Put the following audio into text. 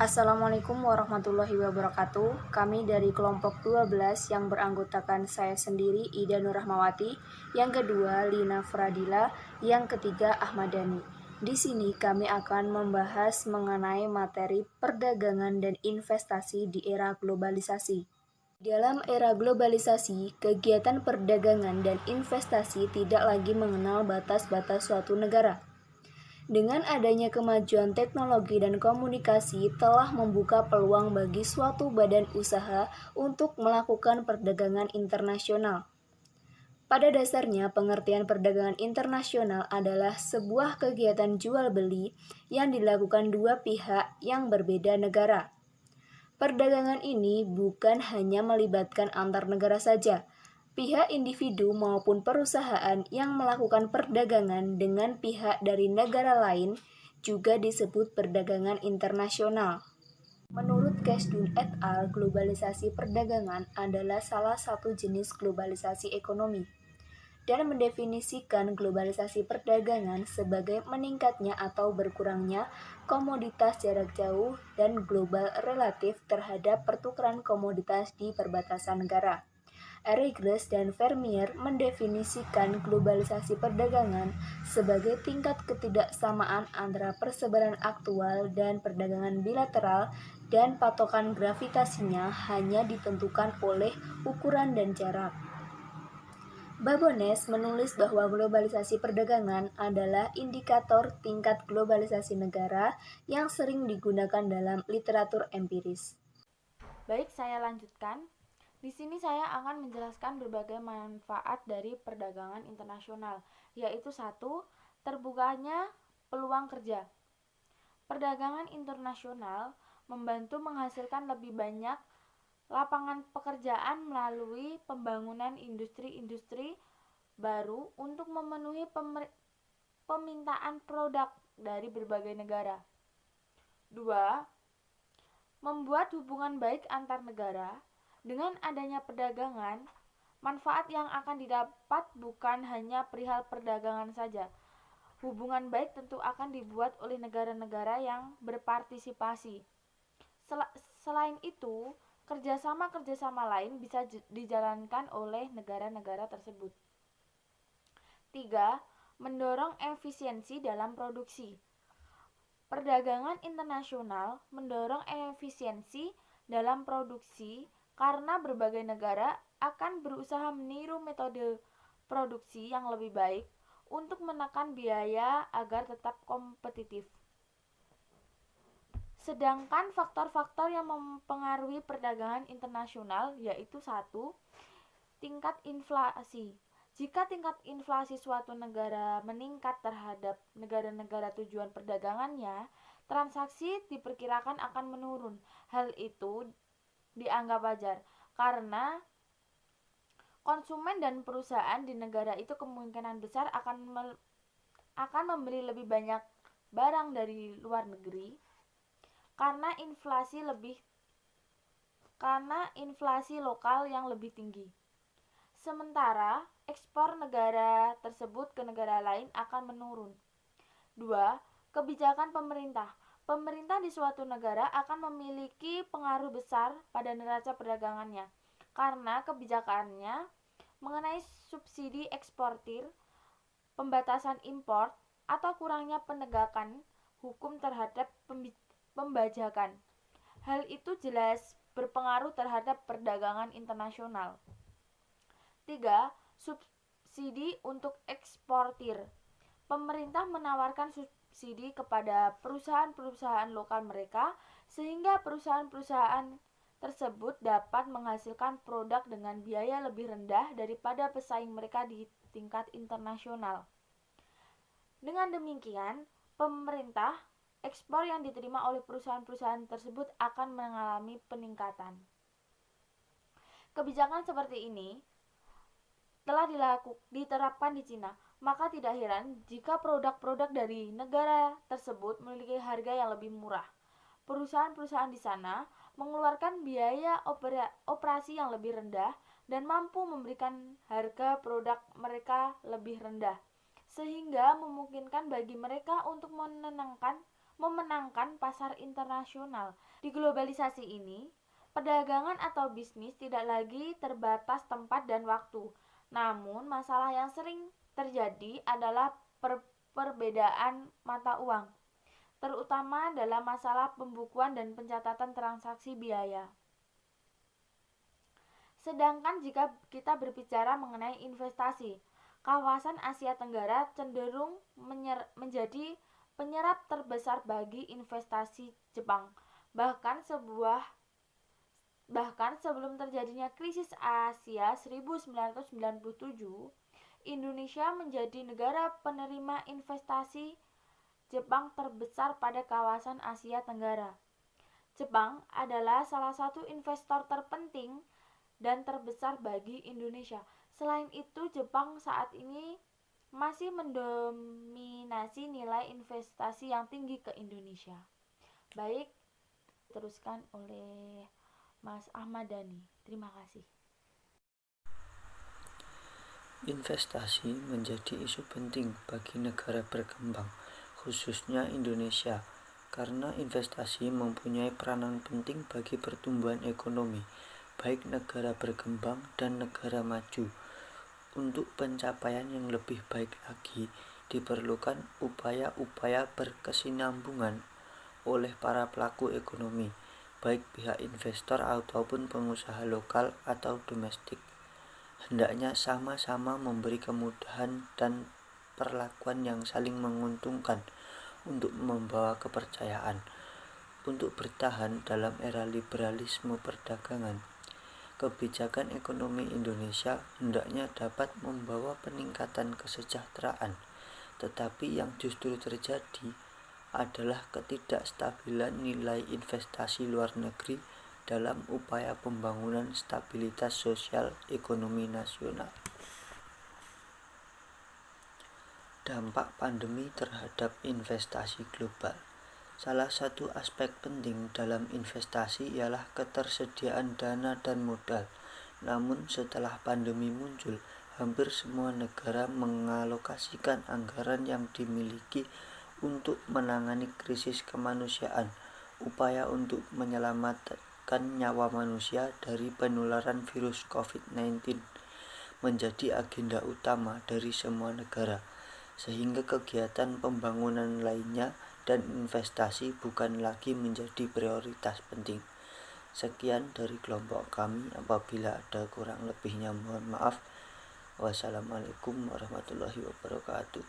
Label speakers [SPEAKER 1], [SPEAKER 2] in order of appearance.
[SPEAKER 1] Assalamualaikum warahmatullahi wabarakatuh. Kami dari kelompok 12 yang beranggotakan saya sendiri Ida Nurrahmawati, yang kedua Lina Fradila, yang ketiga Ahmad Dhani. Di sini kami akan membahas mengenai materi perdagangan dan investasi di era globalisasi. Dalam era globalisasi, kegiatan perdagangan dan investasi tidak lagi mengenal batas-batas suatu negara. Dengan adanya kemajuan teknologi dan komunikasi telah membuka peluang bagi suatu badan usaha untuk melakukan perdagangan internasional. Pada dasarnya, pengertian perdagangan internasional adalah sebuah kegiatan jual beli yang dilakukan dua pihak yang berbeda negara. Perdagangan ini bukan hanya melibatkan antar negara saja. Pihak individu maupun perusahaan yang melakukan perdagangan dengan pihak dari negara lain juga disebut perdagangan internasional. Menurut Cashdun et al., globalisasi perdagangan adalah salah satu jenis globalisasi ekonomi dan mendefinisikan globalisasi perdagangan sebagai meningkatnya atau berkurangnya komoditas jarak jauh dan global relatif terhadap pertukaran komoditas di perbatasan negara. Erigress dan Vermeer mendefinisikan globalisasi perdagangan sebagai tingkat ketidaksamaan antara persebaran aktual dan perdagangan bilateral dan patokan gravitasinya hanya ditentukan oleh ukuran dan jarak. Babones menulis bahwa globalisasi perdagangan adalah indikator tingkat globalisasi negara yang sering digunakan dalam literatur empiris.
[SPEAKER 2] Baik, saya lanjutkan. Di sini saya akan menjelaskan berbagai manfaat dari perdagangan internasional, yaitu satu, terbukanya peluang kerja. Perdagangan internasional membantu menghasilkan lebih banyak lapangan pekerjaan melalui pembangunan industri-industri baru untuk memenuhi permintaan produk dari berbagai negara. 2. Membuat hubungan baik antar negara. Dengan adanya perdagangan, manfaat yang akan didapat bukan hanya perihal perdagangan saja. Hubungan baik tentu akan dibuat oleh negara-negara yang berpartisipasi. Selain itu, kerjasama lain bisa dijalankan oleh negara-negara tersebut. 3. Mendorong efisiensi dalam produksi. Perdagangan internasional mendorong efisiensi dalam produksi karena berbagai negara akan berusaha meniru metode produksi yang lebih baik untuk menekan biaya agar tetap kompetitif. Sedangkan faktor-faktor yang mempengaruhi perdagangan internasional yaitu 1. Tingkat inflasi. Jika tingkat inflasi suatu negara meningkat terhadap negara-negara tujuan perdagangannya, transaksi diperkirakan akan menurun. Hal itu dianggap wajar karena konsumen dan perusahaan di negara itu kemungkinan besar akan membeli lebih banyak barang dari luar negeri karena inflasi lokal yang lebih tinggi. Sementara ekspor negara tersebut ke negara lain akan menurun. 2. Kebijakan pemerintah. Pemerintah di suatu negara akan memiliki pengaruh besar pada neraca perdagangannya karena kebijakannya mengenai subsidi eksportir, pembatasan impor, atau kurangnya penegakan hukum terhadap pembajakan. Hal itu jelas berpengaruh terhadap perdagangan internasional. 3. Subsidi untuk eksportir. Pemerintah menawarkan subsidi kepada perusahaan-perusahaan lokal mereka sehingga perusahaan-perusahaan tersebut dapat menghasilkan produk dengan biaya lebih rendah daripada pesaing mereka di tingkat internasional. Dengan demikian, pemerintah ekspor yang diterima oleh perusahaan-perusahaan tersebut akan mengalami peningkatan. Kebijakan seperti ini telah diterapkan di Cina, maka tidak heran jika produk-produk dari negara tersebut memiliki harga yang lebih murah. Perusahaan-perusahaan di sana mengeluarkan biaya operasi yang lebih rendah dan mampu memberikan harga produk mereka lebih rendah, sehingga memungkinkan bagi mereka untuk memenangkan pasar internasional. Di globalisasi ini, perdagangan atau bisnis tidak lagi terbatas tempat dan waktu. Namun, masalah yang sering terjadi adalah perbedaan mata uang, terutama dalam masalah pembukuan dan pencatatan transaksi biaya. Sedangkan jika kita berbicara mengenai investasi, kawasan Asia Tenggara cenderung menjadi penyerap terbesar bagi investasi Jepang. Bahkan sebelum terjadinya krisis Asia 1997, Indonesia menjadi negara penerima investasi Jepang terbesar pada kawasan Asia Tenggara. Jepang adalah salah satu investor terpenting dan terbesar bagi Indonesia. Selain itu, Jepang saat ini masih mendominasi nilai investasi yang tinggi ke Indonesia. Baik, diteruskan oleh Mas Ahmad Dhani. Terima kasih.
[SPEAKER 3] Investasi menjadi isu penting bagi negara berkembang, khususnya Indonesia, karena investasi mempunyai peranan penting bagi pertumbuhan ekonomi, baik negara berkembang dan negara maju. Untuk pencapaian yang lebih baik lagi, diperlukan upaya-upaya berkesinambungan oleh para pelaku ekonomi, baik pihak investor ataupun pengusaha lokal atau domestik. Hendaknya sama-sama memberi kemudahan dan perlakuan yang saling menguntungkan untuk membawa kepercayaan. Untuk bertahan dalam era liberalisme perdagangan, kebijakan ekonomi Indonesia hendaknya dapat membawa peningkatan kesejahteraan, tetapi yang justru terjadi adalah ketidakstabilan nilai investasi luar negeri dalam upaya pembangunan stabilitas sosial ekonomi nasional. Dampak pandemi terhadap investasi global. Salah satu aspek penting dalam investasi ialah ketersediaan dana dan modal. Namun setelah pandemi muncul, hampir semua negara mengalokasikan anggaran yang dimiliki untuk menangani krisis kemanusiaan. Upaya untuk menyelamatkan nyawa manusia dari penularan virus COVID-19 menjadi agenda utama dari semua negara, sehingga kegiatan pembangunan lainnya dan investasi bukan lagi menjadi prioritas penting. Sekian dari kelompok kami, apabila ada kurang lebihnya mohon maaf. Wassalamualaikum warahmatullahi wabarakatuh.